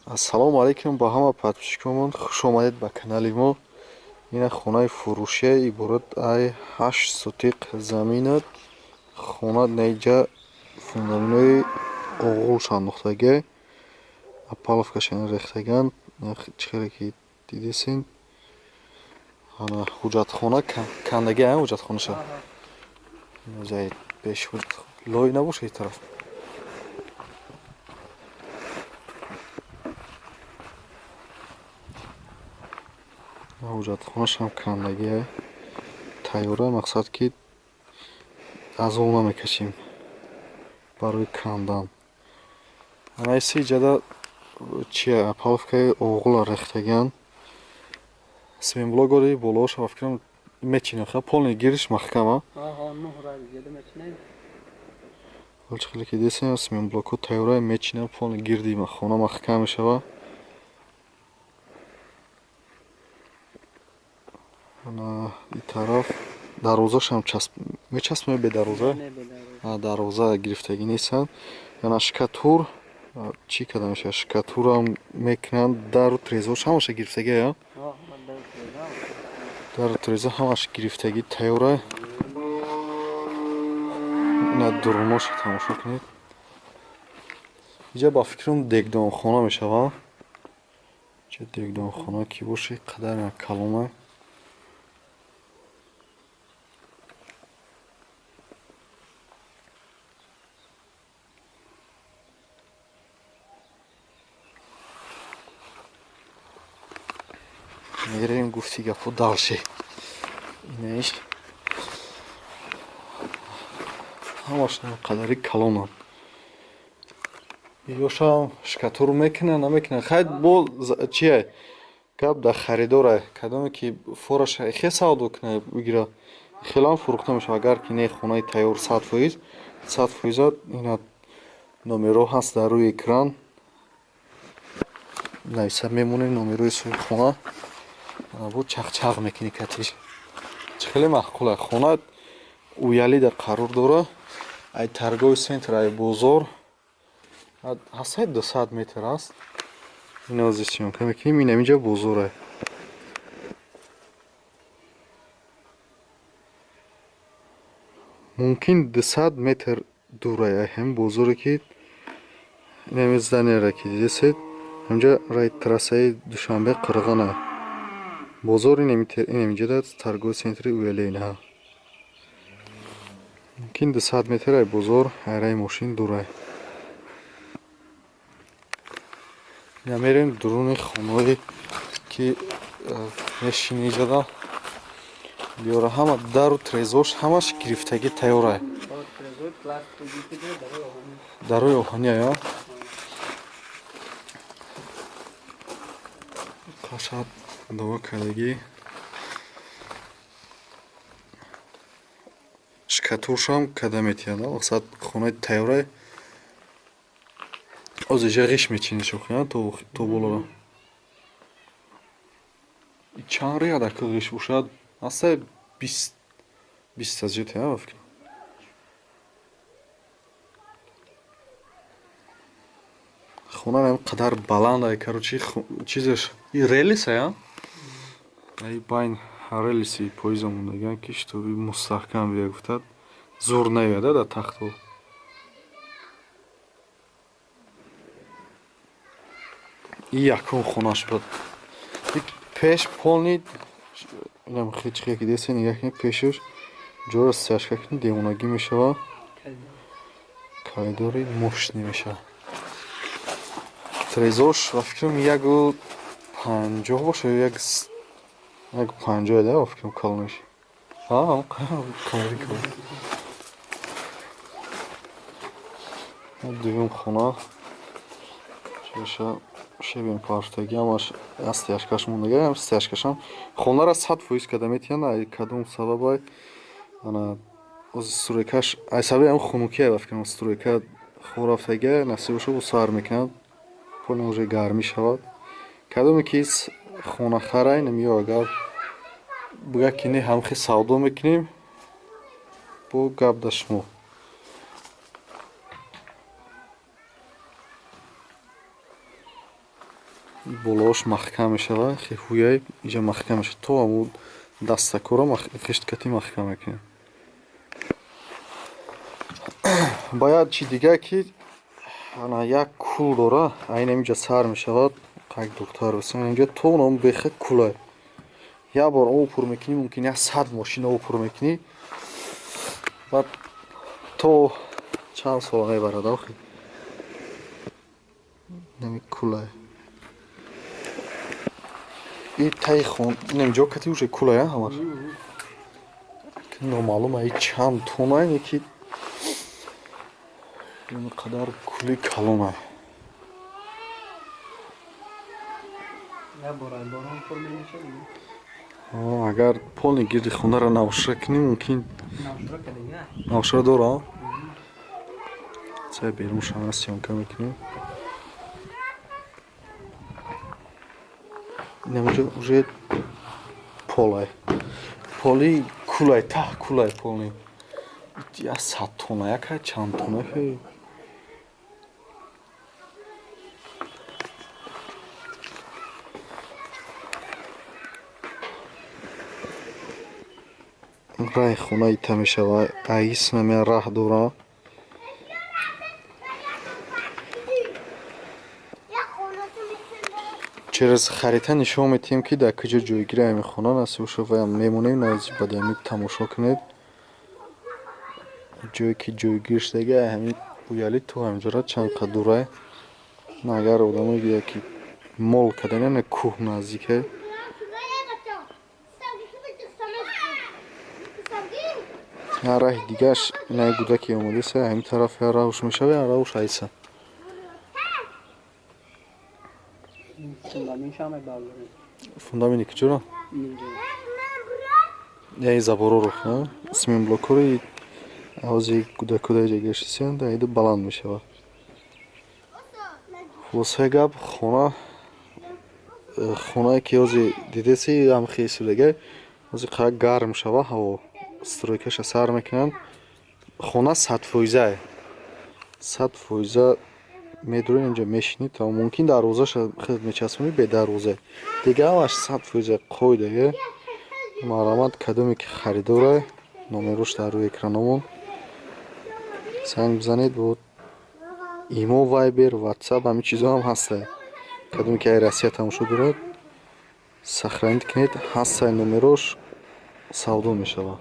Ассалому алайкум ба ҳама подписчикомон. Хуш омадед ба канали мо. Ина хонаи фурӯшия иборат ай 8 сотиқ заминат. Хона неҷа фундаминои оғӯлшан нухтаге. Паловкашан рехтаган. Чӣ хеле ки дидесин. Ана ҳуҷҷатхона кандаги ай ҳуҷҷатхонаша. Нозай беш ҳуҷҷатхона. Лой набоша ин тараф. ҳуҷҷатхонашам кандаги тайёра, мақсад ки аз он намекашем барои кандан. Анаиси ҷада чия паловкаи оғӯла рехтаган. Сменблогори болоша ва фикрам мечинаха полни гириш маҳкама. Вале чӣ хеле ки десем сменблокҳо тайёра мечина полни гирди хона маҳкам мешава. ин тараф дарвозашам мечаспем бе дарвоза. Дарвоза гирифтагӣ нестанд. Яна шкатур чӣ карда мешавад? Шкатурам мекунанд. Дару трезош ҳамаша гирифтагӣ ая? Дару треза ҳамаш гирифтагӣ тайёра. ина дурмоша тамошо кунед. инҷа ба фикрам дегдонхона мешавад. чӣ дегдонхона ки боше қадар калона. мерем гуфти гапо далше. Инаш ҳамаш қадари калонанд. ёшам шкатур мекунанд намекунанд. хайд бо чия гап да харидора кадоме ки фораша хе савдо куна бигира хелам фурӯхта мешавад. агар ки не хонаи тайёр 100% ина номеро ҳаст дар рӯи экран. нависа мемонед номерои соҳиби хона. бо чағчақ мекунӣ катиш. чӣ хеле маъқул аст. хона уялида қарор дора. ай торговый центр ай бозор ҳастай 200 метр аст. инози сёнка мекунем. ин аминҷа бозор ай. мумкин 200 метр дур ай ҳам бозоре ки инами зданияра ки дидесед. ҳамҷа рай трассаи душанбе қирған ай. бозор ин аминҷада торговый центри уялина. мумкин 200 метр ай бозор айраи мошин дур ай. ина мерем дуруни хонаҳое ки мешини ҷада биёра ҳама дару трезош ҳамаш гирифтагӣ тайёр ай. дарои оҳани ая. қашад дова кардагӣ. шкатуршам када метиҳад. мақсад хонаи тайёр ай. озиҷа ғиш мечини шохина то болора. чанд риада ки ғиш бошад? ҳастай 20 аз ҷоти ҳа фикр. хона ам қадар баланд ай. короче чизаш и релис ая. ай байн релиси поиза мондаган ки шитоби мустаҳкам бия гуфтад. зур навиада да тахто. и якум хонаш буд. пеш полни инам хичхе ки десен якне пешаш ҷора стяжка кини девонагӣ мешава. калидори мошни мешава. трезош ва фикрам 150 боша 150 да ва фикрам калонаш. калори калон. дуюм хона. чеша шебем парштаги ҳамаш аз стяжкаш мондага. ҳам стяжкашам хонара 100% када метиҳанд. ай кадом сабаб ай ана ози стройкаш ай сабаби ам хунукӣ ай ва фикрам стройка хорафтага насибаша бо сар мекунад. поле уже гармӣ шавад. кадоме ки хонахар ай намиё агар буга ки не ҳамхи савдо мекунем бо гап да шумо. болош маҳкам мешавад, ҳуяи инҷа маҳкам мешавад. То ҳамун дастакора хишткати маҳкам мекунем. Бояд чи дигар ки ана як кул дора, айн инҷа сар мешавад. Як доктор бисем инҷа то ном беха кулай. Як бор об пур мекунӣ, мумкин 100 мошина об пур мекунӣ. Баъд то чанд сол мебарад охи. Нами кулай. И тай хон, инҷо кати уже кулай ҳамаш. Номаълум ай чанд тонна ин ки ин қадар кули калона. Агар полни гирди хонаро навшира кунӣ, мумкин навшира дора. Сай берун шамра сёнка мекунем. Инҷа уже полай. Поли кулай, та кулай полни. Я 100 тонна, якай чанд тонна хе. Раҳи хона ита мешавад. Аис намея раҳ дора. Через харита нишон медиҳем ки дар куҷо ҷойгири ҳамин хона аст. Шумо мемонем назди бадами тамошо кунед. Ҷое ки ҷойгир шудаги ҳамин уяли то ҳамҷора чанд қад дура. Агар одаме биёяд ки мол кардани кӯҳ наздике. Раҳи дигараш инаи гудаки омодаест, ҳамин тараф я равш мешава, я равш айса. Фундамини куҷора? Я забороро, смен блокори авзи гудакудаи ҷагашисен да иду баланд мешавад. Хулоса гап хонае ки ҳози дидеси ам хесудаga ҳози қа гарм шава ҳаво стройкаша сар мекунанд. Хона 100%. 100% медурен инҷа мешинид, то мумкин дарвозаша хеле мечаспонӣ бе дарвоза. Дига ҳамаш 100% қоидаga. Маълумот кадоме ки харидора номерош дар рӯи экраномон. Санг бизанед бо имо, вайбер, ватсап ҳамин чизо ҳам ҳаста. Кадоме ки ай Россия тамошо дорад, сохранид кунед, ҳастаи номерош савдо мешавад.